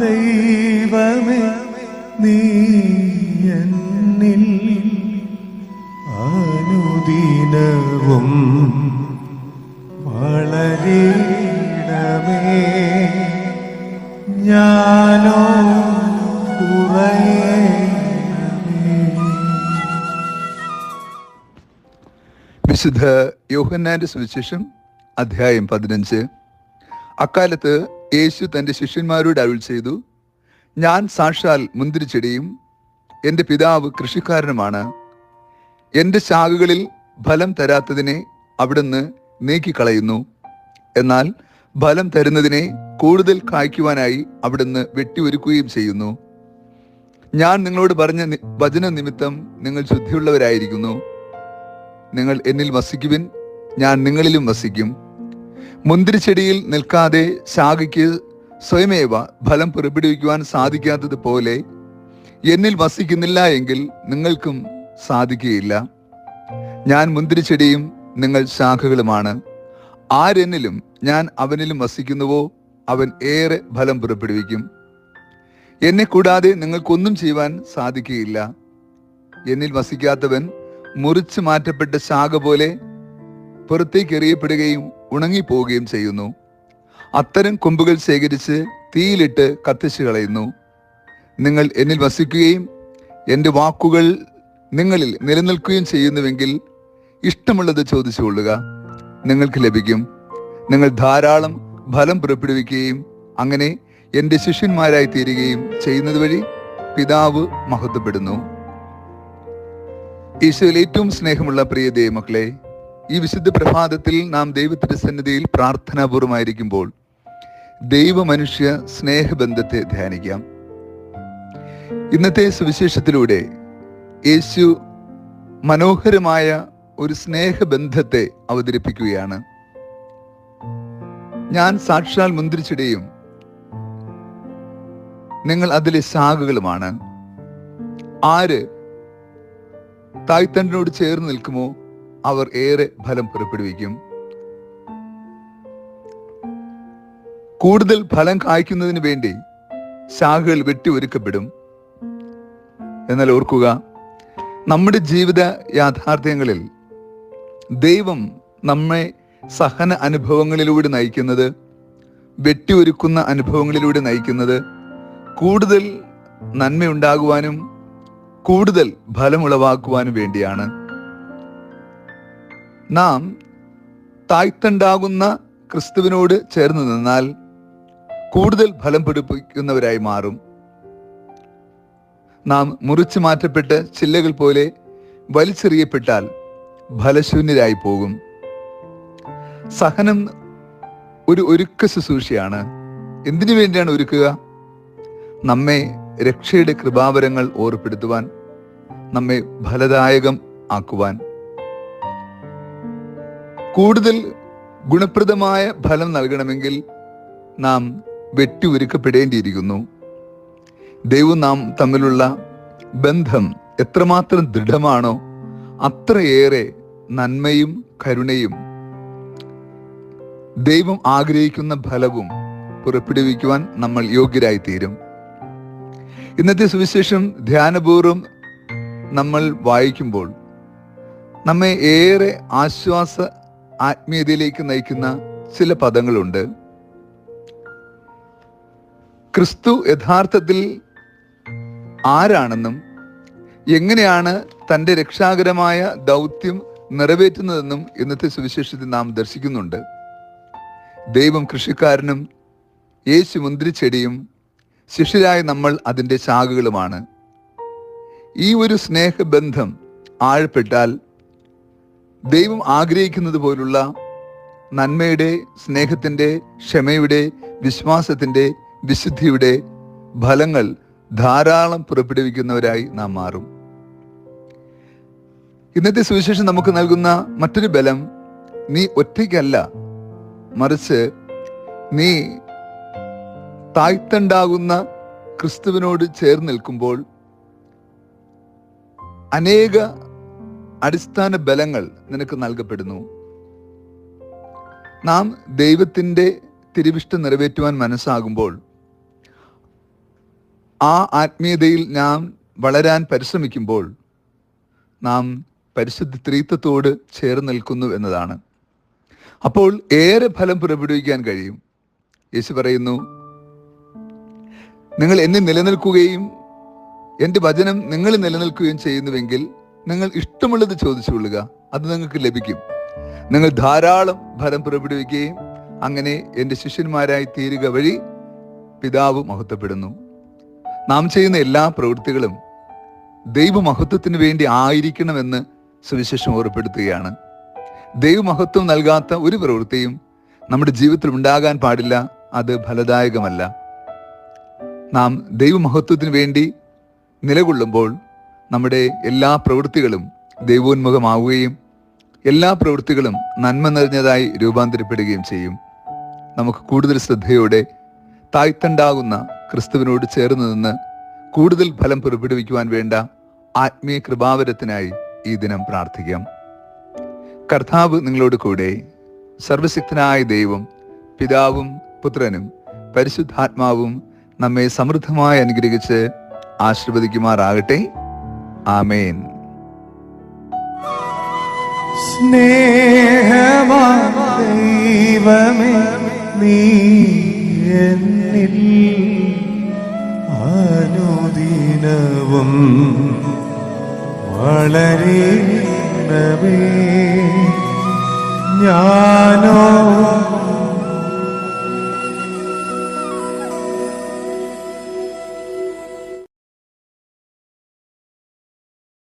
ദൈവമേ നീ എന്നിൽ അനുദിനവും വളരണമേ, ഞാനോ കുറയണമേ. വിശുദ്ധ യോഹന്നാന്റെ സുവിശേഷം അധ്യായം 15. അക്കാലത്ത് യേശു തൻ്റെ ശിഷ്യന്മാരോട് അരുൾ ചെയ്തു, ഞാൻ സാക്ഷാൽ മുന്തിരിച്ചെടിയും എൻ്റെ പിതാവ് കൃഷിക്കാരനുമാണ്. എൻ്റെ ശാഖകളിൽ ഫലം തരാത്തതിനെ അവിടുന്ന് നീക്കിക്കളയുന്നു, എന്നാൽ ഫലം തരുന്നതിനെ കൂടുതൽ കായ്ക്കുവാനായി അവിടുന്ന് വെട്ടിയൊരുക്കുകയും ചെയ്യുന്നു. ഞാൻ നിങ്ങളോട് പറഞ്ഞ വചന നിമിത്തം നിങ്ങൾ ശുദ്ധിയുള്ളവരായിരിക്കുന്നു. നിങ്ങൾ എന്നിൽ വസിക്കുവിൻ, ഞാൻ നിങ്ങളിലും വസിക്കും. മുന്തിരിച്ചെടിയിൽ നിൽക്കാതെ ശാഖയ്ക്ക് സ്വയമേവ ഫലം പുറപ്പെടുവിക്കുവാൻ സാധിക്കാത്തത് പോലെ എന്നിൽ വസിക്കുന്നില്ല എങ്കിൽ നിങ്ങൾക്കും സാധിക്കുകയില്ല. ഞാൻ മുന്തിരിച്ചെടിയും നിങ്ങൾ ശാഖകളുമാണ്. ആരെന്നിലും ഞാൻ അവനിലും വസിക്കുന്നുവോ അവൻ ഏറെ ഫലം പുറപ്പെടുവിക്കും. എന്നെ കൂടാതെ നിങ്ങൾക്കൊന്നും ചെയ്യുവാൻ സാധിക്കുകയില്ല. എന്നിൽ വസിക്കാത്തവൻ മുറിച്ചു മാറ്റപ്പെട്ട ശാഖ പോലെ പുറത്തേക്ക് എറിയപ്പെടുകയും ഉണങ്ങിപ്പോവുകയും ചെയ്യുന്നു. അത്തരം കൊമ്പുകൾ ശേഖരിച്ച് തീയിലിട്ട് കത്തിച്ചു കളയുന്നു. നിങ്ങൾ എന്നിൽ വസിക്കുകയും എൻ്റെ വാക്കുകൾ നിങ്ങളിൽ നിലനിൽക്കുകയും ചെയ്യുന്നുവെങ്കിൽ ഇഷ്ടമുള്ളത് ചോദിച്ചുകൊള്ളുക, നിങ്ങൾക്ക് ലഭിക്കും. നിങ്ങൾ ധാരാളം ഫലം പുറപ്പെടുവിക്കുകയും അങ്ങനെ എൻ്റെ ശിഷ്യന്മാരായി തീരുകയും ചെയ്യുന്നത് വഴി പിതാവ് മഹത്വപ്പെടുന്നു. ഈശോയിൽ ഏറ്റവും സ്നേഹമുള്ള പ്രിയ ദൈവമക്കളെ, ഈ വിശുദ്ധ പ്രഭാതത്തിൽ നാം ദൈവത്തിന്റെ സന്നിധിയിൽ പ്രാർത്ഥനാപൂർവമായിരിക്കുമ്പോൾ ദൈവമനുഷ്യ സ്നേഹബന്ധത്തെ ധ്യാനിക്കാം. ഇന്നത്തെ സുവിശേഷത്തിലൂടെ യേശു മനോഹരമായ ഒരു സ്നേഹബന്ധത്തെ അവതരിപ്പിക്കുകയാണ്. ഞാൻ സാക്ഷാൽ മുന്തിരിച്ചെടിയും നിങ്ങൾ അതിലെ ശാഖകളുമാണ്. ആര് തായ്തണ്ടിനോട് ചേർന്ന് നിൽക്കുമോ അവർ ഏറെ ഫലം പുറപ്പെടുവിക്കും. കൂടുതൽ ഫലം കായ്ക്കുന്നതിന് വേണ്ടി ശാഖകൾ വെട്ടി ഒരുക്കപ്പെടും. എന്നാൽ ഓർക്കുക, നമ്മുടെ ജീവിത യാഥാർത്ഥ്യങ്ങളിൽ ദൈവം നമ്മെ സഹന അനുഭവങ്ങളിലൂടെ നയിക്കുന്നത്, വെട്ടിയൊരുക്കുന്ന അനുഭവങ്ങളിലൂടെ നയിക്കുന്നത് കൂടുതൽ നന്മയുണ്ടാകുവാനും കൂടുതൽ ഫലമുളവാക്കുവാനും വേണ്ടിയാണ്. നാം തായ്തണ്ടാകുന്ന ക്രിസ്തുവിനോട് ചേർന്ന് നിന്നാൽ കൂടുതൽ ഫലം പിടിപ്പിക്കുന്നവരായി മാറും. നാം മുറിച്ചു മാറ്റപ്പെട്ട് ചില്ലകൾ പോലെ വലിച്ചെറിയപ്പെട്ടാൽ ഫലശൂന്യരായി പോകും. സഹനം ഒരു ഒരുക്ക ശുശ്രൂഷയാണ്. എന്തിനു വേണ്ടിയാണ് ഒരുക്കുക? നമ്മെ രക്ഷയുടെ കൃപാവരങ്ങൾ ഓർപ്പെടുത്തുവാൻ, നമ്മെ ഫലദായകം ആക്കുവാൻ. കൂടുതൽ ഗുണപ്രദമായ ഫലം നൽകണമെങ്കിൽ നാം വെട്ടി ഒരുക്കപ്പെടേണ്ടിയിരിക്കുന്നു. ദൈവം നാം തമ്മിലുള്ള ബന്ധം എത്രമാത്രം ദൃഢമാണോ അത്രയേറെ നന്മയും കരുണയും ദൈവം ആഗ്രഹിക്കുന്ന ഫലവും പുറപ്പെടുവിക്കുവാൻ നമ്മൾ യോഗ്യരായി തീരും. ഇന്നത്തെ സുവിശേഷം ധ്യാനപൂർവ്വം നമ്മൾ വായിക്കുമ്പോൾ നമ്മെ ഏറെ ആശ്വാസ ആത്മീയതയിലേക്ക് നയിക്കുന്ന ചില പദങ്ങളുണ്ട്. ക്രിസ്തു യഥാർത്ഥത്തിൽ ആരാണെന്നും എങ്ങനെയാണ് തൻ്റെ രക്ഷാകരമായ ദൗത്യം നിറവേറ്റുന്നതെന്നും ഇന്നത്തെ സുവിശേഷത്തിൽ നാം ദർശിക്കുന്നുണ്ട്. ദൈവം കൃഷിക്കാരനും യേശു മുന്തിരിച്ചെടിയും ശിഷ്യരായ നമ്മൾ അതിൻ്റെ ശാഖകളുമാണ്. ഈ ഒരു സ്നേഹബന്ധം ആഴപ്പെട്ടാൽ ദൈവം ആഗ്രഹിക്കുന്നത് പോലുള്ള നന്മയുടെ, സ്നേഹത്തിൻ്റെ, ക്ഷമയുടെ, വിശ്വാസത്തിൻ്റെ, വിശുദ്ധിയുടെ ഫലങ്ങൾ ധാരാളം പുറപ്പെടുവിക്കുന്നവരായി നാം മാറും. ഇന്നത്തെ സുവിശേഷം നമുക്ക് നൽകുന്ന മറ്റൊരു ബലം, നീ ഒറ്റയ്ക്കല്ല, മറിച്ച് നീ തായ്തണ്ടാകുന്ന ക്രിസ്തുവിനോട് ചേർന്ന് നിൽക്കുമ്പോൾ അനേക അടിസ്ഥാന ബലങ്ങൾ നിനക്ക് നൽകപ്പെടുന്നു. നാം ദൈവത്തിൻ്റെ തിരുവിഷ്ടം നിറവേറ്റുവാൻ മനസ്സാകുമ്പോൾ ആ ആത്മീയതയിൽ നാം വളരാൻ പരിശ്രമിക്കുമ്പോൾ നാം പരിശുദ്ധ ത്രിത്വത്തോട് ചേർന്ന് നിൽക്കുന്നു എന്നതാണ്. അപ്പോൾ ഏറെ ഫലം പുറപ്പെടുവിക്കാൻ കഴിയും. യേശു പറയുന്നു, നിങ്ങൾ എന്നിൽ നിലനിൽക്കുകയും എൻ്റെ വചനം നിങ്ങൾ നിലനിൽക്കുകയും ചെയ്യുന്നുവെങ്കിൽ നിങ്ങൾ ഇഷ്ടമുള്ളത് ചോദിച്ചുകൊള്ളുക, അത് നിങ്ങൾക്ക് ലഭിക്കും. നിങ്ങൾ ധാരാളം ഫലം പുറപ്പെടുവിക്കുകയും അങ്ങനെ എൻ്റെ ശിഷ്യന്മാരായി തീരുക വഴി പിതാവ് മഹത്വപ്പെടുന്നു. നാം ചെയ്യുന്ന എല്ലാ പ്രവൃത്തികളും ദൈവമഹത്വത്തിന് വേണ്ടി ആയിരിക്കണമെന്ന് സുവിശേഷം ഓർമ്മപ്പെടുത്തുകയാണ്. ദൈവമഹത്വം നൽകാത്ത ഒരു പ്രവൃത്തിയും നമ്മുടെ ജീവിതത്തിൽ ഉണ്ടാകാൻ പാടില്ല. അത് ഫലദായകമല്ല. നാം ദൈവമഹത്വത്തിന് വേണ്ടി നിലകൊള്ളുമ്പോൾ നമ്മുടെ എല്ലാ പ്രവൃത്തികളും ദൈവോന്മുഖമാവുകയും എല്ലാ പ്രവൃത്തികളും നന്മ നിറഞ്ഞതായി രൂപാന്തരപ്പെടുകയും ചെയ്യും. നമുക്ക് കൂടുതൽ ശ്രദ്ധയോടെ താഴ്ത്തണ്ടാകുന്ന ക്രിസ്തുവിനോട് ചേർന്ന് നിന്ന് കൂടുതൽ ഫലം പുറപ്പെടുവിക്കുവാൻ വേണ്ട ആത്മീയ കൃപാവരത്തിനായി ഈ ദിനം പ്രാർത്ഥിക്കാം. കർത്താവ് നിങ്ങളോട് കൂടെ. സർവശക്തനായ ദൈവം പിതാവും പുത്രനും പരിശുദ്ധാത്മാവും നമ്മെ സമൃദ്ധമായി അനുഗ്രഹിച്ച് ആശീർവദിക്കുമാറാകട്ടെ. ആമേൻ. സ്നേഹമാദൈവമേ, നീ എന്നിൽ അനുദിനവും വളരണമേ. ഞാനോ